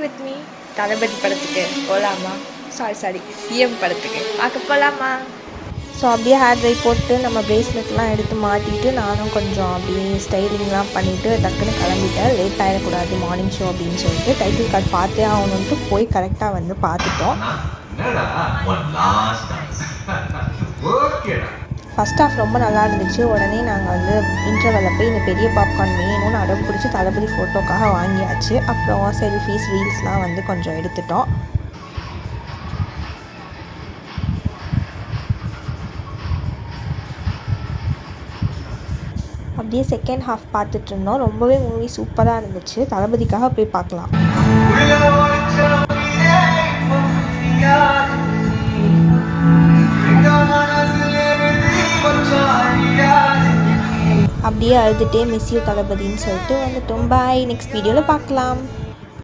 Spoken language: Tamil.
வித் மீ தளபதி படத்துக்கு போகலாமா? சாரி சிஎம் படத்துக்கு பார்க்க போகலாமா? ஸோ அப்படியே ஹேர் ட்ரை போட்டு நம்ம ப்ரேஸ்லெட்லாம் எடுத்து மாட்டிட்டு நானும் கொஞ்சம் அப்படியே ஸ்டைலிங்லாம் பண்ணிவிட்டு டக்குன்னு கிளம்பிட்டேன். லேட் ஆகிடக்கூடாது மார்னிங் ஷோ அப்படின்னு சொல்லிட்டு டைட்டில் கார்டு பார்த்தே ஆகணுன்ட்டு போய் கரெக்டாக வந்து பார்த்துட்டோம். ஃபஸ்ட் ஹாஃப் ரொம்ப நல்லா இருந்துச்சு. உடனே நாங்கள் வந்து இன்டர்வெல்ல போய் இந்த பெரிய பாப்கார்ன் வேணும்னு அடம் பிடிச்சி தளபதி ஃபோட்டோக்காக வாங்கியாச்சு. அப்புறம் செல்ஃபீஸ் ரீல்ஸ்லாம் வந்து கொஞ்சம் எடுத்துட்டோம். அப்படியே செகண்ட் ஹாஃப் பார்த்துட்டு இருந்தோம். ரொம்பவே மூவி சூப்பராக இருந்துச்சு. தளபதிக்காக போய் பார்க்கலாம். அப்படியே அழுதுகிட்டே மிஸ் யூ தளபதின்னு சொல்லிட்டு வந்துட்டோம். பாய், நெக்ஸ்ட் வீடியோவில் பார்க்கலாம்.